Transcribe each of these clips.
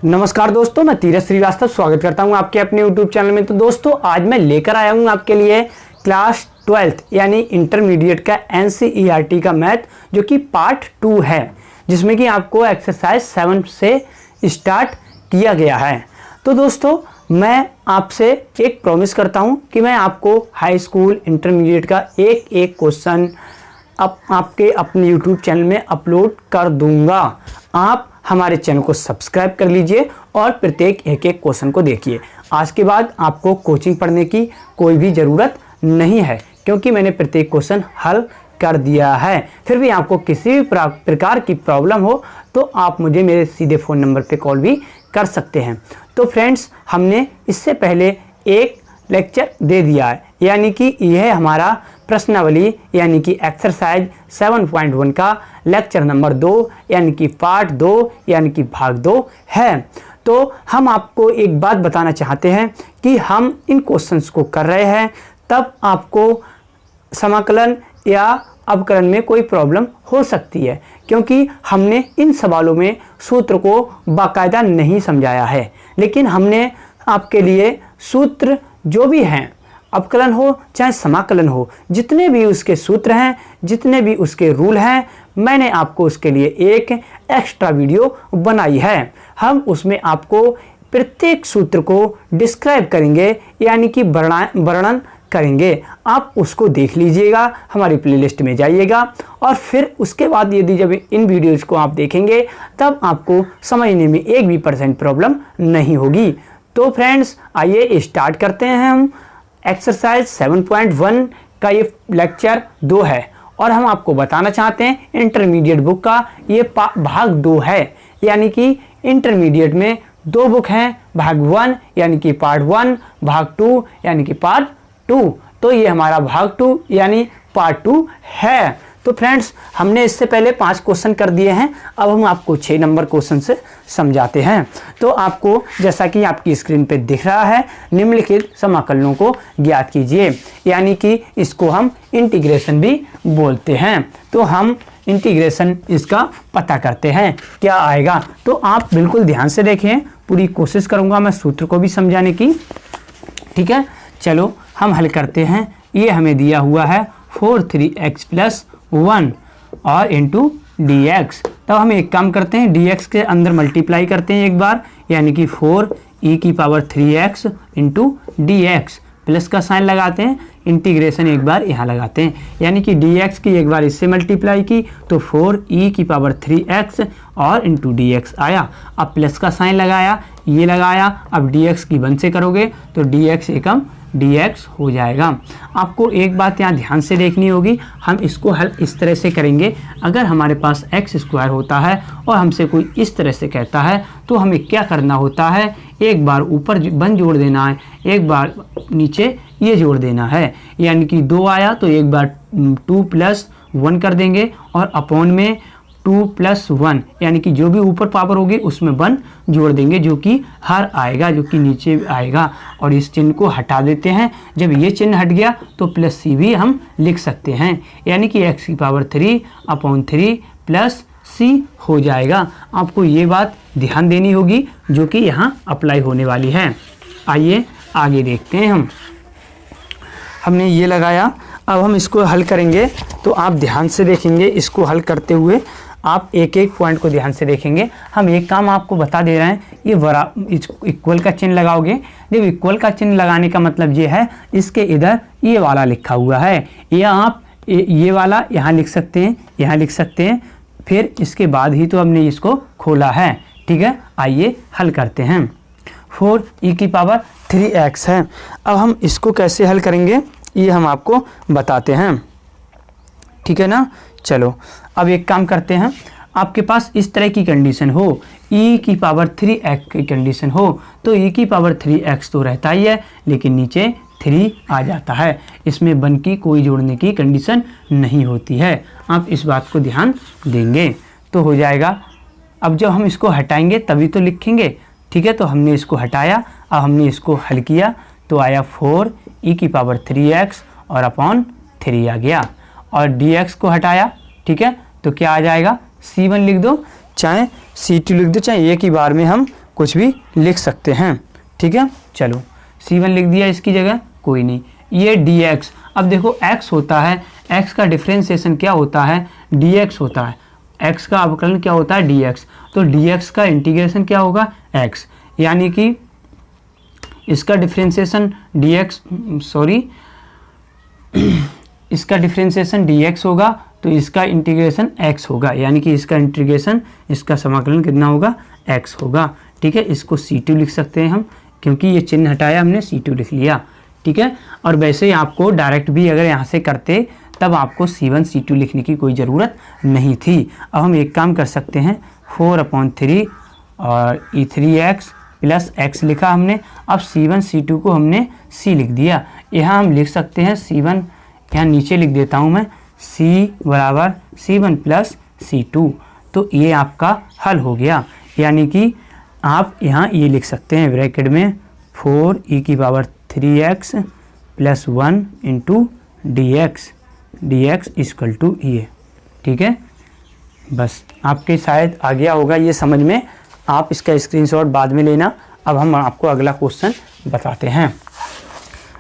नमस्कार दोस्तों, मैं तीरथ श्रीवास्तव स्वागत करता हूं आपके अपने YouTube चैनल में। तो दोस्तों आज मैं लेकर आया हूं आपके लिए क्लास 12th यानी इंटरमीडिएट का NCERT का मैथ जो कि पार्ट 2 है, जिसमें कि आपको एक्सरसाइज 7 से स्टार्ट किया गया है। तो दोस्तों मैं आपसे एक प्रॉमिस करता हूं कि मैं आपको हाई स्कूल इंटरमीडिएट का एक एक क्वेश्चन आपके अपने YouTube चैनल में अपलोड कर दूंगा। आप हमारे चैनल को सब्सक्राइब कर लीजिए और प्रत्येक एक एक क्वेश्चन को देखिए। आज के बाद आपको कोचिंग पढ़ने की कोई भी ज़रूरत नहीं है, क्योंकि मैंने प्रत्येक क्वेश्चन हल कर दिया है। फिर भी आपको किसी भी प्रकार की प्रॉब्लम हो तो आप मुझे मेरे सीधे फ़ोन नंबर पे कॉल भी कर सकते हैं। तो फ्रेंड्स, हमने इससे पहले एक लेक्चर दे दिया है, यानी कि यह हमारा प्रश्नावली यानी कि एक्सरसाइज 7.1 का लेक्चर नंबर 2 यानी कि पार्ट 2 यानी कि भाग 2 है। तो हम आपको एक बात बताना चाहते हैं कि हम इन क्वेश्चंस को कर रहे हैं, तब आपको समाकलन या अवकलन में कोई प्रॉब्लम हो सकती है, क्योंकि हमने इन सवालों में सूत्र को बाकायदा नहीं समझाया है। लेकिन हमने आपके लिए सूत्र जो भी हैं, अवकलन हो चाहे समाकलन हो, जितने भी उसके सूत्र हैं, जितने भी उसके रूल हैं, मैंने आपको उसके लिए एक एक्स्ट्रा वीडियो बनाई है। हम उसमें आपको प्रत्येक सूत्र को डिस्क्राइब करेंगे, यानी कि वर्णन करेंगे। आप उसको देख लीजिएगा, हमारी प्लेलिस्ट में जाइएगा और फिर उसके बाद यदि जब इन वीडियोज़ को आप देखेंगे तब आपको समझने में 1% प्रॉब्लम नहीं होगी। तो फ्रेंड्स, आइए स्टार्ट करते हैं। हम एक्सरसाइज 7.1 का ये लेक्चर 2 है और हम आपको बताना चाहते हैं इंटरमीडिएट बुक का ये भाग 2 है, यानी कि इंटरमीडिएट में 2 बुक हैं, भाग 1 यानी कि पार्ट 1, भाग 2 यानी कि पार्ट 2। तो ये हमारा भाग 2 यानी पार्ट 2 है। तो फ्रेंड्स, हमने इससे पहले 5 क्वेश्चन कर दिए हैं, अब हम आपको 6 नंबर क्वेश्चन से समझाते हैं। तो आपको जैसा कि आपकी स्क्रीन पे दिख रहा है, निम्नलिखित समाकलनों को ज्ञात कीजिए, यानी कि इसको हम इंटीग्रेशन भी बोलते हैं। तो हम इंटीग्रेशन इसका पता करते हैं क्या आएगा। तो आप बिल्कुल ध्यान से देखें, पूरी कोशिश करूँगा मैं सूत्र को भी समझाने की। ठीक है, चलो हम हल करते हैं। ये हमें दिया हुआ है 4(3x + 1 और इंटू dx। तब हम एक काम करते हैं, dx के अंदर मल्टीप्लाई करते हैं एक बार, यानी कि 4e3x इंटू dx, प्लस का साइन लगाते हैं, इंटीग्रेशन एक बार यहाँ लगाते हैं, यानी कि dx की एक बार इससे मल्टीप्लाई की तो 4e3x और इंटू dx आया। अब प्लस का साइन लगाया, ये लगाया, अब dx की 1 से करोगे तो dx एकम dx हो जाएगा। आपको एक बात यहाँ ध्यान से देखनी होगी, हम इसको हल इस तरह से करेंगे। अगर हमारे पास x² होता है और हमसे कोई इस तरह से कहता है तो हमें क्या करना होता है, एक बार ऊपर 1 जोड़ देना है, एक बार नीचे ये जोड़ देना है, यानी कि 2 आया तो एक बार 2 + 1 कर देंगे और अपॉन में 2 + 1, यानी कि जो भी ऊपर पावर होगी उसमें 1 जोड़ देंगे, जो कि हर आएगा, जो कि नीचे आएगा। और इस चिन्ह को हटा देते हैं। जब ये चिन्ह हट गया तो +c भी हम लिख सकते हैं, यानी कि x³ + c हो जाएगा। आपको ये बात ध्यान देनी होगी, जो कि यहाँ अप्लाई होने वाली है। आइए आगे देखते हैं। हमने ये लगाया, अब हम इसको हल करेंगे। तो आप ध्यान से देखेंगे, इसको हल करते हुए आप एक एक पॉइंट को ध्यान से देखेंगे। हम एक काम आपको बता दे रहे हैं, ये इक्वल का चिन्ह लगाओगे। जब इक्वल का चिन्ह लगाने का मतलब ये है, इसके इधर ये वाला लिखा हुआ है, या आप ये वाला यहाँ लिख सकते हैं, यहाँ लिख सकते हैं, फिर इसके बाद ही तो हमने इसको खोला है। ठीक है, आइए हल करते हैं। 4e3x है। अब हम इसको कैसे हल करेंगे ये हम आपको बताते हैं। ठीक है ना, चलो अब एक काम करते हैं। आपके पास इस तरह की कंडीशन हो, e3x की कंडीशन हो, तो e3x तो रहता ही है, लेकिन नीचे 3 आ जाता है। इसमें 1 की कोई जोड़ने की कंडीशन नहीं होती है। आप इस बात को ध्यान देंगे तो हो जाएगा। अब जब हम इसको हटाएंगे तभी तो लिखेंगे। ठीक है, तो हमने इसको हटाया, अब हमने इसको हल किया तो आया 4e3x और अपॉन 3 आ गया, और dx को हटाया। ठीक है, तो क्या आ जाएगा, c1 लिख दो, चाहे c2 लिख दो, चाहे एक ही बार में हम कुछ भी लिख सकते हैं, ठीक है। चलो C1 लिख दिया इसकी जगह, कोई नहीं। ये dx, अब देखो x होता है, x का डिफ्रेंसिएशन क्या होता है, dx होता है, x का अवकलन क्या होता है, dx। तो dx का इंटीग्रेशन क्या होगा, x, यानी कि इसका डिफ्रेंसिएशन dx, सॉरी इसका डिफ्रेंसिएशन dx होगा, तो इसका इंटीग्रेशन x होगा, यानी कि इसका इंटीग्रेशन, इसका समाकलन कितना होगा, x होगा, ठीक है। इसको C2 लिख सकते हैं हम, क्योंकि ये चिन्ह हटाया हमने, C2 लिख लिया, ठीक है। और वैसे ही आपको डायरेक्ट भी अगर यहाँ से करते तब आपको C1 C2 लिखने की कोई ज़रूरत नहीं थी। अब हम एक काम कर सकते हैं, 4/3 और E3x प्लस x लिखा हमने। अब C1 C2 को हमने C लिख दिया। यहाँ हम लिख सकते हैं C1, यहाँ नीचे लिख देता हूँ मैं, C बराबर C1 प्लस C2। तो ये आपका हल हो गया, यानी कि आप यहाँ ये लिख सकते हैं ब्रैकेट में 4e⁻3x plus 1 into dx equal to ये, ठीक है। बस आपके शायद आ गया होगा ये समझ में, आप इसका स्क्रीनशॉट बाद में लेना। अब हम आपको अगला क्वेश्चन बताते हैं।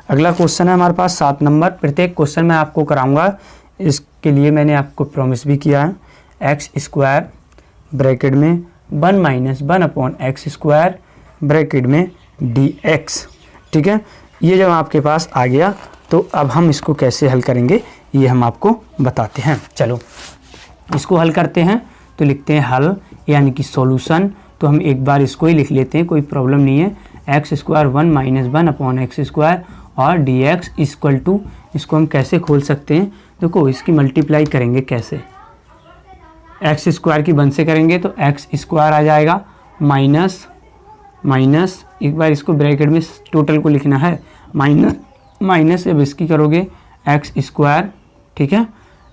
अगला क्वेश्चन है हमारे पास 7 नंबर। प्रत्येक क्वेश्चन मैं आपको कराऊंगा, इसके लिए मैंने आपको प्रॉमिस भी किया है। x² ब्रैकेट में 1 - 1/x² ब्रैकेट में dx, ठीक है। ये जब आपके पास आ गया तो अब हम इसको कैसे हल करेंगे ये हम आपको बताते हैं। चलो इसको हल करते हैं। तो लिखते हैं हल, यानी कि सॉल्यूशन। तो हम एक बार इसको ही लिख लेते हैं, कोई प्रॉब्लम नहीं है। x² 1 - 1/x² और dx इक्वल टू, इसको हम कैसे खोल सकते हैं, देखो इसकी मल्टीप्लाई करेंगे कैसे, x² की 1 से करेंगे तो x² आ जाएगा, माइनस एक बार इसको ब्रैकेट में टोटल को लिखना है, माइनस अब इसकी करोगे x², ठीक है,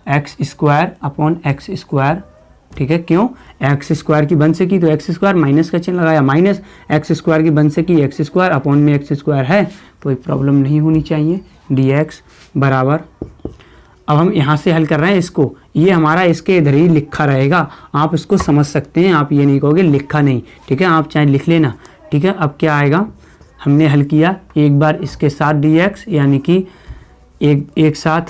x²/x², ठीक है। क्यों, x² की 1 से की तो x² माइनस का चिन्ह लगाया, माइनस x² की 1 से की x² अपॉन में x² है, कोई प्रॉब्लम नहीं होनी चाहिए। dx बराबर, अब हम यहाँ से हल कर रहे हैं इसको, ये हमारा इसके इधर ही लिखा रहेगा, आप इसको समझ सकते हैं, आप ये नहीं कहोगे लिखा नहीं, ठीक है, आप चाहे लिख लेना, ठीक है। अब क्या आएगा, हमने हल किया एक बार इसके साथ dx, यानी कि एक साथ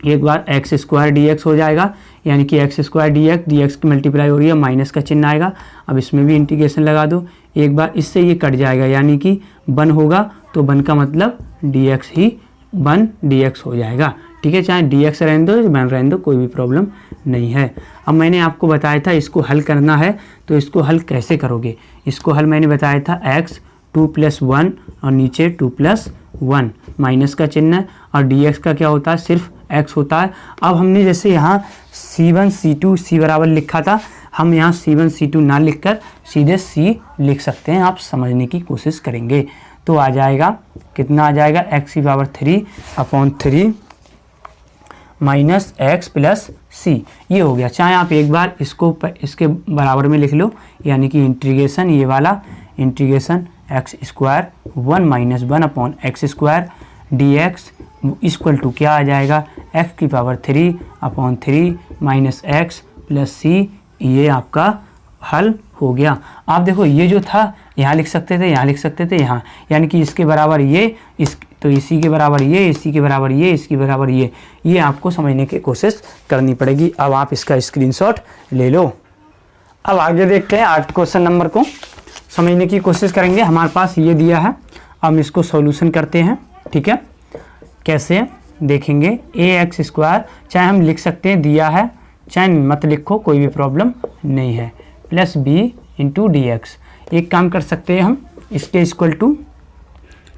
एक बार x² dx हो जाएगा, यानी कि x² dx की मल्टीप्लाई हो रही है, माइनस का चिन्ह आएगा। अब इसमें भी इंटीग्रेशन लगा दो, एक बार इससे ये कट जाएगा, यानी कि 1 होगा, तो 1 का मतलब dx ही 1 dx हो जाएगा, ठीक है। चाहे dx रहने दो, 1 रहने दो, कोई भी प्रॉब्लम नहीं है। अब मैंने आपको बताया था इसको हल करना है, तो इसको हल कैसे करोगे, इसको हल मैंने बताया था x 2 + 1 और नीचे 2 + 1, माइनस का चिन्ह है, और dx का क्या होता है, सिर्फ x होता है। अब हमने जैसे यहाँ C1 C2 C बराबर लिखा था, हम यहाँ C1 C2 ना लिखकर सीधे C लिख सकते हैं, आप समझने की कोशिश करेंगे तो आ जाएगा, कितना आ जाएगा, x³ minus x plus C, ये हो गया। चाहे आप एक बार इसको इसके बराबर में लिख लो, यानी कि इंटीग्रेशन, ये वाला integration x² 1 - 1/x² dx equal to क्या आ जाएगा, x³ minus x plus C, ये आपका हल हो गया। आप देखो ये जो था यहाँ लिख सकते थे, यहाँ लिख सकते थे, यहाँ, यानी कि इसके बराबर ये, तो इसी के बराबर ये, इसी के बराबर ये, इसके बराबर ये आपको समझने की कोशिश करनी पड़ेगी। अब आप इसका स्क्रीनशॉट ले लो। अब आगे देखते हैं 8 क्वेश्चन नंबर को समझने की कोशिश करेंगे। हमारे पास ये दिया है, हम इसको सॉल्यूशन करते हैं, ठीक है। कैसे देखेंगे, ax², चाहे हम लिख सकते हैं दिया है, चाहे मत लिखो, कोई भी प्रॉब्लम नहीं है, प्लस b इंटू dx। एक काम कर सकते हैं हम, इसके इक्वल टू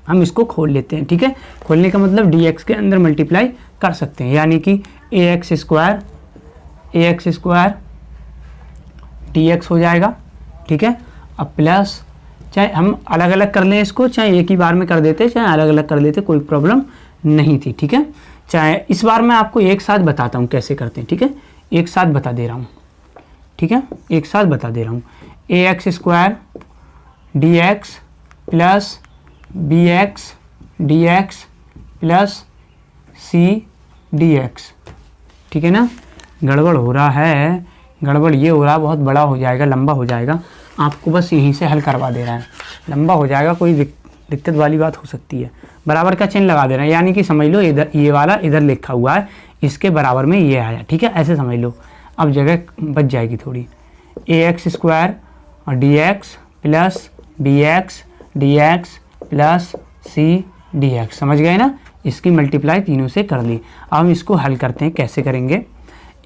हम इसको खोल लेते हैं, ठीक है। खोलने का मतलब dx के अंदर मल्टीप्लाई कर सकते हैं, यानी कि ax² dx हो जाएगा, ठीक है। अब प्लस, चाहे हम अलग अलग कर लें इसको, चाहे एक ही बार में कर देते, चाहे अलग अलग कर देते, कोई प्रॉब्लम नहीं थी, ठीक है। चाहे इस बार मैं आपको एक साथ बताता हूँ कैसे करते हैं, ठीक है, एक साथ बता दे रहा हूँ, ठीक है, एक साथ बता दे रहा हूँ। ax² dx plus bx dx plus c dx, ठीक है ना। गड़बड़ हो रहा है, गड़बड़ ये हो रहा है, बहुत बड़ा हो जाएगा, लंबा हो जाएगा, आपको बस यहीं से हल करवा दे रहे हैं, लंबा हो जाएगा, कोई दिक्कत वाली बात हो सकती है। बराबर का चिन्ह लगा दे रहे हैं, यानी कि समझ लो इधर ये वाला इधर लिखा हुआ है, इसके बराबर में ये आया, ठीक है, ऐसे समझ लो। अब जगह बच जाएगी थोड़ी। ax स्क्वायर और dx plus bx dx plus c dx, समझ गए ना। इसकी मल्टीप्लाई तीनों से कर ली। अब हम इसको हल करते हैं, कैसे करेंगे।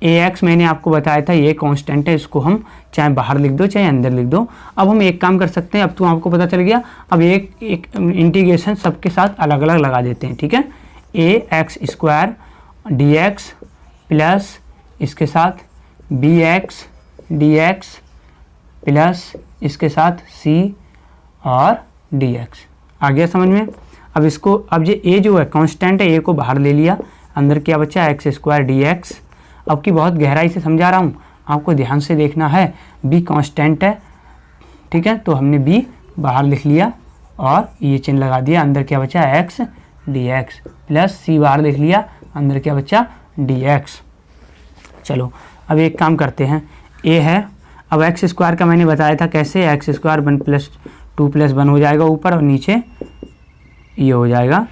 ax मैंने आपको बताया था ये कांस्टेंट है, इसको हम चाहे बाहर लिख दो चाहे अंदर लिख दो। अब हम एक काम कर सकते हैं, अब तो आपको पता चल गया, अब एक इंटीग्रेशन सबके साथ अलग अलग लगा देते हैं, ठीक है। ax स्क्वायर dx प्लस इसके साथ bx dx प्लस इसके साथ c और dx। आ गया समझ में। अब इसको, अब ये जो है कांस्टेंट है, ए को बाहर ले लिया, अंदर क्या बचा एक्स स्क्वायर dx। अब की बहुत गहराई से समझा रहा हूँ, आपको ध्यान से देखना है। b कांस्टेंट है, ठीक है, तो हमने b बाहर लिख लिया और ये चिन्ह लगा दिया, अंदर क्या बचा x dx प्लस c बाहर लिख लिया, अंदर क्या बचा dx। चलो अब एक काम करते हैं, a है, अब एक्स स्क्वायर का मैंने बताया था कैसे, एक्स स्क्वायर 1 + 2 + 1 हो जाएगा ऊपर, और नीचे ये हो जाएगा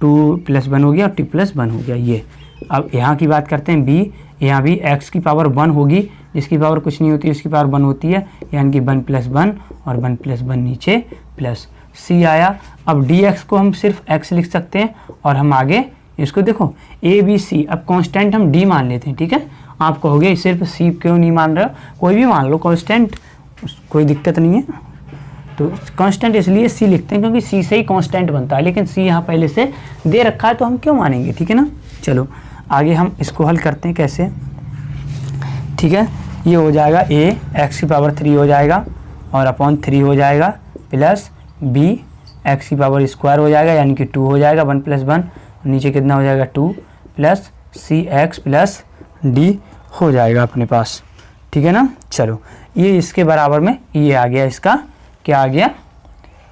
2 + 1 हो गया और t + 1 हो गया ये। अब यहाँ की बात करते हैं b, यहाँ भी x की पावर 1 होगी, जिसकी पावर कुछ नहीं होती, इसकी पावर 1 होती है, यानी कि 1 + 1 और 1 + 1 नीचे प्लस c आया। अब dx को हम सिर्फ x लिख सकते हैं, और हम आगे इसको देखो a b c, अब कांस्टेंट हम d मान लेते हैं, ठीक है। आप कहोगे सिर्फ c क्यों नहीं मान रहे हो, कोई भी मान लो कांस्टेंट, कोई दिक्कत नहीं है। तो कांस्टेंट इसलिए c लिखते हैं क्योंकि c से ही कांस्टेंट बनता है, लेकिन c यहाँ पहले से दे रखा है तो हम क्यों मानेंगे, ठीक है ना। चलो आगे हम इसको हल करते हैं कैसे, ठीक है। ये हो जाएगा a x की पावर 3 हो जाएगा और अपॉन 3 हो जाएगा, प्लस b x की पावर स्क्वायर हो जाएगा, यानी कि 2 हो जाएगा 1 + 1, नीचे कितना हो जाएगा 2 प्लस सी एक्स प्लस डी हो जाएगा अपने पास, ठीक है ना। चलो ये इसके बराबर में ये आ गया, इसका क्या आ गया,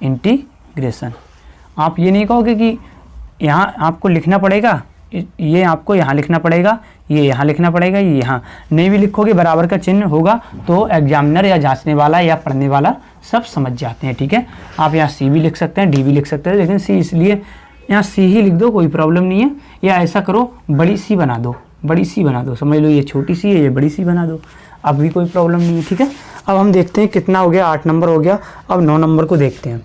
इंटीग्रेशन। आप ये नहीं कहोगे कि यहाँ आपको लिखना पड़ेगा, ये आपको यहाँ लिखना पड़ेगा, ये यहाँ लिखना पड़ेगा, ये यहाँ नहीं भी लिखोगे, बराबर का चिन्ह होगा तो एग्जामिनर या जांचने वाला या पढ़ने वाला सब समझ जाते हैं, ठीक है। आप यहाँ सी भी लिख सकते हैं, डी भी लिख सकते हैं, लेकिन सी इसलिए यहाँ सी ही लिख दो, कोई प्रॉब्लम नहीं है। या ऐसा करो बड़ी सी बना दो, बड़ी सी बना दो, समझ लो ये छोटी सी है, ये बड़ी सी बना दो, अब भी कोई प्रॉब्लम नहीं है, ठीक है। अब हम देखते हैं कितना हो गया, 8 नंबर हो गया। अब 9 नंबर को देखते हैं,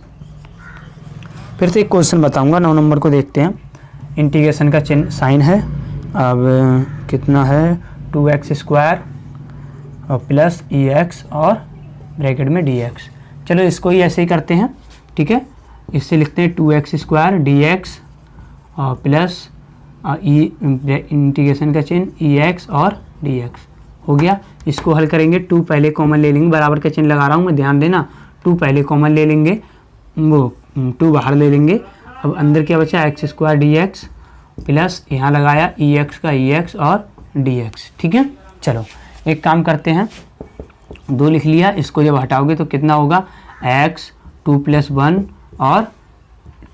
फिर से एक क्वेश्चन बताऊंगा। 9 नंबर को देखते हैं, इंटीग्रेशन का चिन्ह साइन है। अब कितना है 2x स्क्वायर और प्लस EX और ब्रैकेट में dx। चलो इसको ही ऐसे ही करते हैं, ठीक है। इससे लिखते हैं 2x स्क्वायर dx और प्लस इंटीग्रेशन का चिन्ह EX और dx हो गया। इसको हल करेंगे, 2 पहले कॉमन ले लेंगे, बराबर का चिन्ह लगा रहा हूँ मैं, ध्यान देना। 2 पहले कॉमन ले लेंगे, वो 2 बाहर ले लेंगे। अब अंदर क्या बचा x स्क्वायर dx प्लस यहाँ लगाया EX का EX और dx, ठीक है। चलो एक काम करते हैं, 2 लिख लिया, इसको जब हटाओगे तो कितना होगा x 2 + 1 और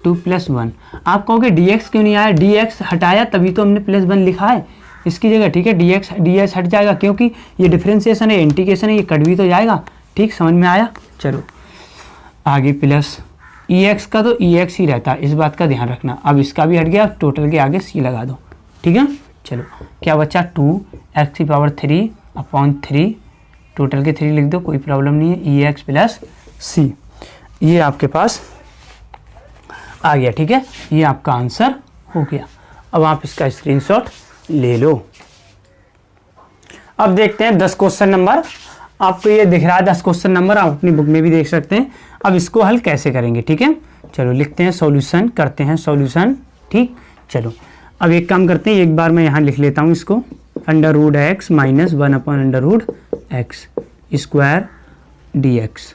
2 + 1। आप कहोगे dx क्यों नहीं आया, dx हटाया तभी तो हमने +1 लिखा है इसकी जगह, ठीक है। dx हट जाएगा क्योंकि ये डिफरेंशिएशन है, इंटीग्रेशन है, ये कट भी तो जाएगा, ठीक, समझ में आया। चलो आगे प्लस EX का तो EX ही रहता है, इस बात का ध्यान रखना। अब इसका भी हट गया, टोटल के आगे C लगा दो, ठीक है। चलो क्या बचा 2x की पावर 3 अपॉन 3, टोटल के 3 लिख दो, कोई प्रॉब्लम नहीं है, EX प्लस C। ये आपके पास आ गया, ठीक है। ये आपका आंसर हो गया। अब आप इसका स्क्रीनशॉट ले लो। अब देखते हैं 10 क्वेश्चन नंबर, आपको ये दिख रहा है 10 क्वेश्चन नंबर, आप अपनी बुक में भी देख सकते हैं। अब इसको हल कैसे करेंगे, ठीक है। चलो लिखते हैं सॉल्यूशन, करते हैं सॉल्यूशन, ठीक। चलो अब एक काम करते हैं, एक बार मैं यहाँ लिख लेता हूँ इसको, √x - 1/√x स्क्वायर dx।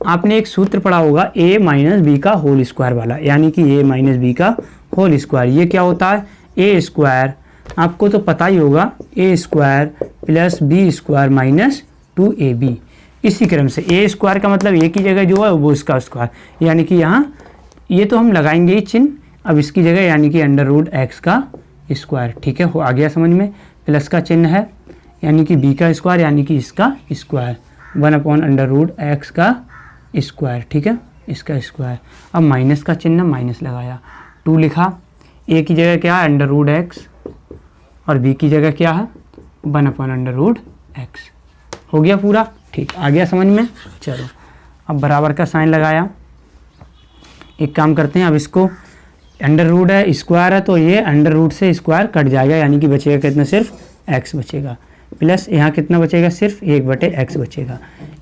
आपने एक सूत्र पढ़ा होगा a - b का होल स्क्वायर वाला, यानी कि a - b का होल स्क्वायर। ये क्या होता है, a स्क्वायर, आपको तो पता ही होगा, a square plus b square minus 2ab। इसी क्रम से a स्क्वायर का मतलब a की जगह जो है वो इसका स्क्वायर, यानी कि यहाँ ये तो हम लगाएंगे ही चिन्ह, अब इसकी जगह यानी कि √x का स्क्वायर, ठीक है। हो आ गया समझ में, प्लस का चिन्ह है यानी कि b का स्क्वायर यानी कि इसका square 1 upon under root x का स्क्वायर, ठीक है, इसका स्क्वायर। अब माइनस का चिन्ह माइनस लगाया, 2 लिखा, ए की जगह क्या है अंडर रूट एक्स और बी की जगह क्या है 1 अपॉन अंडर रूट एक्स। हो गया पूरा, ठीक, आ गया समझ में। चलो अब बराबर का साइन लगाया, एक काम करते हैं, अब इसको अंडर रूट है स्क्वायर है तो ये अंडर रूट से स्क्वायर कट जाएगा, यानी कि बचेगा कितना, सिर्फ एक्स बचेगा, प्लस यहाँ कितना बचेगा, सिर्फ 1/x बचेगा,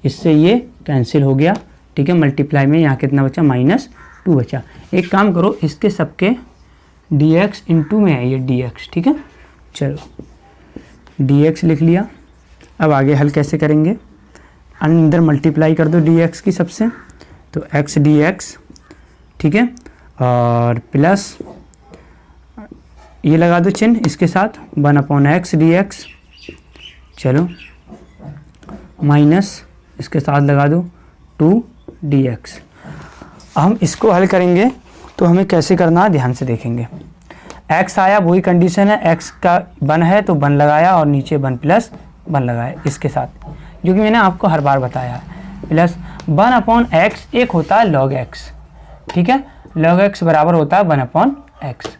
इससे ये कैंसिल हो गया, ठीक है। मल्टीप्लाई में यहाँ कितना बचा, -2 बचा। एक काम करो, इसके सबके dx इंटू में है ये dx, ठीक है। चलो dx लिख लिया। अब आगे हल कैसे करेंगे, अंदर मल्टीप्लाई कर दो dx की सबसे, तो x dx, ठीक है, और प्लस ये लगा दो चिन्ह इसके साथ 1 अपॉन एक्स dx, चलो माइनस इसके साथ लगा दो 2 dx। हम इसको हल करेंगे तो हमें कैसे करना है ध्यान से देखेंगे। x आया, वही कंडीशन है, x का 1 है तो 1 लगाया और नीचे 1 + 1 लगाया इसके साथ, जो कि मैंने आपको हर बार बताया है, प्लस 1 अपॉन एक्स, एक होता है log x, ठीक है, log x बराबर होता है 1 अपॉन एक्स,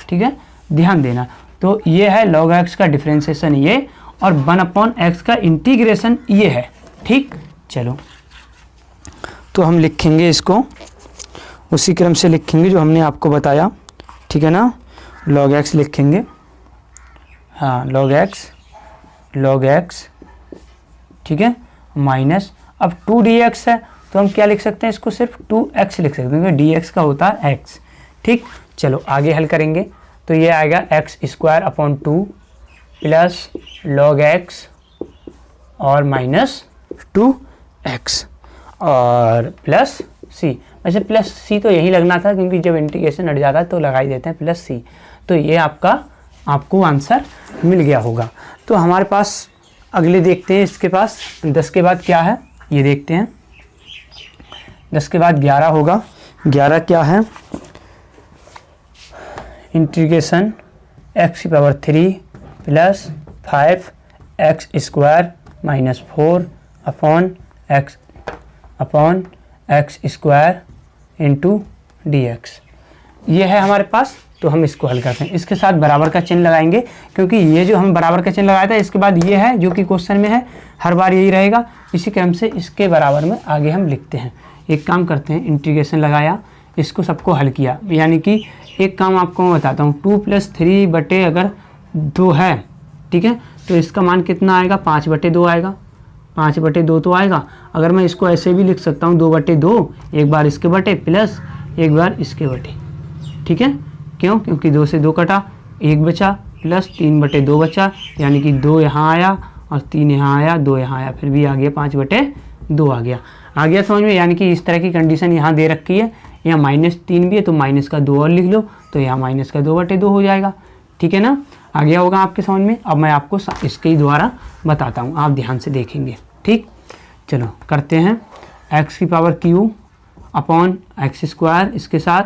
ठीक है, ध्यान देना। तो ये है log x का डिफ्रेंशिएशन ये, और 1 अपॉन एक्स का इंटीग्रेशन ये है, ठीक। चलो तो हम लिखेंगे इसको उसी क्रम से लिखेंगे जो हमने आपको बताया, ठीक है ना, log x लिखेंगे, हाँ log x, ठीक है, माइनस, अब 2 dx है तो हम क्या लिख सकते हैं, इसको सिर्फ 2x लिख सकते हैं क्योंकि dx का होता है x, ठीक। चलो आगे हल करेंगे तो ये आएगा x² upon 2 plus log x और -2x और प्लस c। वैसे प्लस c तो यही लगना था क्योंकि जब इंटीग्रेशन हट जाता है तो लगा ही देते हैं प्लस c, तो ये आपको आंसर मिल गया होगा। तो हमारे पास अगले देखते हैं, इसके पास 10 के बाद क्या है ये देखते हैं। 10 के बाद 11 होगा, 11 क्या है, integration x³ plus 5x² -4 upon x² into dx, ये है हमारे पास। तो हम इसको हल करते हैं, इसके साथ बराबर का चिन्ह लगाएंगे क्योंकि ये जो हम बराबर का चिन्ह लगाया था इसके बाद ये है जो कि क्वेश्चन में है, हर बार यही रहेगा, इसी क्रम से इसके बराबर में आगे हम लिखते हैं। एक काम करते हैं, इंटीग्रेशन लगाया, इसको सबको हल किया, यानी कि एक काम आपको मैं बताता हूँ, 2 + 3 अगर 2 है, ठीक है, तो इसका मान कितना आएगा, 5/2 आएगा, 5/2 तो आएगा। अगर मैं इसको ऐसे भी लिख सकता हूँ 2/2, एक बार इसके बटे प्लस एक बार इसके बटे, ठीक है, क्यों, क्योंकि 2 से 2 कटा, 1 बचा, प्लस 3/2 बचा, यानी कि 2 यहाँ आया और 3 यहाँ आया, 2 यहाँ आया, फिर भी आ गया 5/2 आ गया समझ में। यानी कि इस तरह की कंडीशन यहाँ दे रखी है, यहाँ -3 भी है तो माइनस का 2 और लिख लो, तो यहाँ माइनस का 2/2 हो जाएगा, ठीक है ना, आ गया होगा आपके समझ में। अब मैं आपको इसके ही द्वारा बताता हूँ, आप ध्यान से देखेंगे, ठीक। चलो करते हैं, x³ अपॉन x² इसके साथ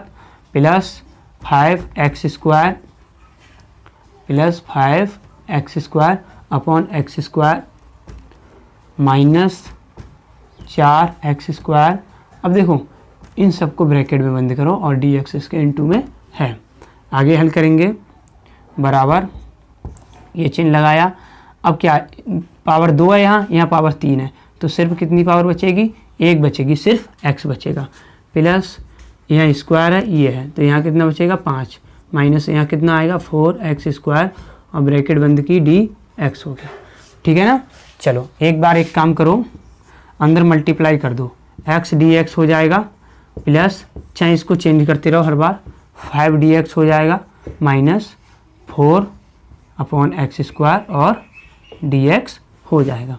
plus 5x² upon x² -4x²। अब देखो इन सबको ब्रैकेट में बंद करो और dx इसके इंटू में है। आगे हल करेंगे, बराबर ये चिन्ह लगाया, अब क्या पावर 2 है, यहाँ पावर 3 है, तो सिर्फ कितनी पावर बचेगी, 1 बचेगी, सिर्फ x बचेगा, प्लस यहाँ स्क्वायर है ये है, तो यहाँ कितना बचेगा 5, माइनस यहाँ कितना आएगा 4x² और ब्रैकेट बंद की dx हो गया, ठीक है ना। चलो एक बार एक काम करो, अंदर मल्टीप्लाई कर दो, x dx हो जाएगा, प्लस चाहे इसको चेंज करते रहो हर बार, 5 dx हो जाएगा, -4 अपॉन x² और dx हो जाएगा,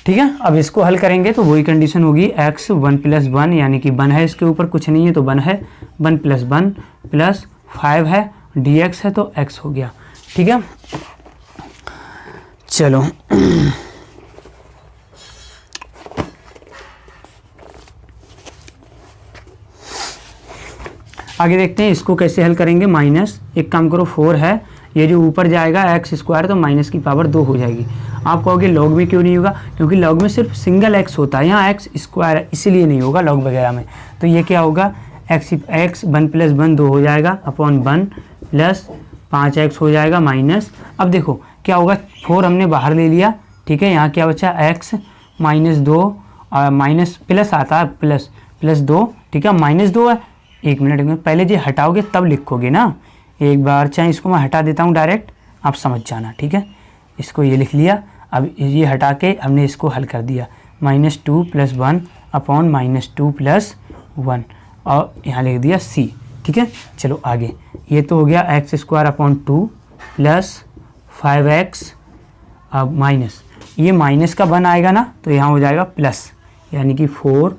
ठीक है। अब इसको हल करेंगे तो वही कंडीशन होगी, x 1 + 1 यानी कि 1 है, इसके ऊपर कुछ नहीं है तो 1 है, 1 + 1 प्लस 5 है, dx है तो x हो गया, ठीक है। चलो आगे देखते हैं इसको कैसे हल करेंगे। माइनस एक काम करो 4 है, ये जो ऊपर जाएगा x² तो माइनस की पावर 2 हो जाएगी। आप कहोगे लॉग में क्यों नहीं होगा, क्योंकि लॉग में सिर्फ सिंगल एक्स होता है, यहाँ एक्स स्क्वायर है इसीलिए नहीं होगा लॉग वगैरह में। तो ये क्या होगा, एक्स 1 + 1 2 हो जाएगा अपॉन 1 प्लस 5x हो जाएगा माइनस, अब देखो क्या होगा 4 हमने बाहर ले लिया, ठीक है, यहाँ क्या बचा x -2 और माइनस प्लस आता है प्लस 2, ठीक है, -2 है। एक मिनट पहले जो हटाओगे तब लिखोगे ना, एक बार चाहे इसको मैं हटा देता हूँ डायरेक्ट, आप समझ जाना, ठीक है। इसको ये लिख लिया, अब ये हटा के हमने इसको हल कर दिया, -2 + 1 अपॉन -2 + 1 और यहाँ लिख दिया c, ठीक है। चलो आगे, ये तो हो गया x² अपॉन 2 प्लस 5x, अब माइनस, ये माइनस का 1 आएगा ना तो यहाँ हो जाएगा प्लस, यानी कि 4,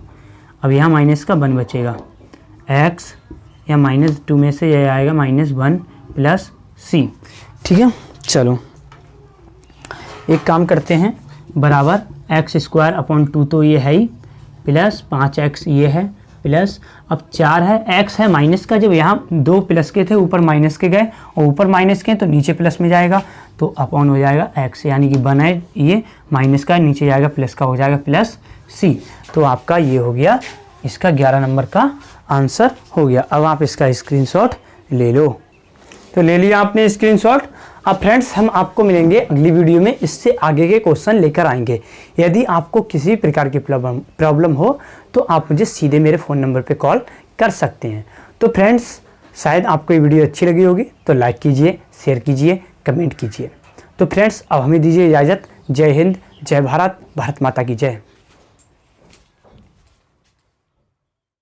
अब यहाँ माइनस का 1 बचेगा, x या -2 में से ये आएगा -1 प्लस c, ठीक है। चलो एक काम करते हैं, बराबर x² अपॉन 2 तो ये है ही, प्लस 5x ये है, प्लस अब 4 है, x है माइनस का, जब यहाँ 2 प्लस के थे ऊपर माइनस के गए और ऊपर माइनस के तो नीचे प्लस में जाएगा, तो अपॉन हो जाएगा x, यानी कि 1 है ये माइनस का, नीचे जाएगा प्लस का, हो जाएगा प्लस c। तो आपका ये हो गया, इसका 11 नंबर का आंसर हो गया। अब आप इसका स्क्रीनशॉट ले लो। तो ले लिया आपने स्क्रीनशॉट। अब फ्रेंड्स हम आपको मिलेंगे अगली वीडियो में, इससे आगे के क्वेश्चन लेकर आएंगे। यदि आपको किसी प्रकार की प्रॉब्लम हो तो आप मुझे सीधे मेरे फ़ोन नंबर पे कॉल कर सकते हैं। तो फ्रेंड्स शायद आपको ये वीडियो अच्छी लगी होगी, तो लाइक कीजिए, शेयर कीजिए, कमेंट कीजिए। तो फ्रेंड्स अब हमें दीजिए इजाज़त। जय हिंद, जय भारत, भारत माता की जय।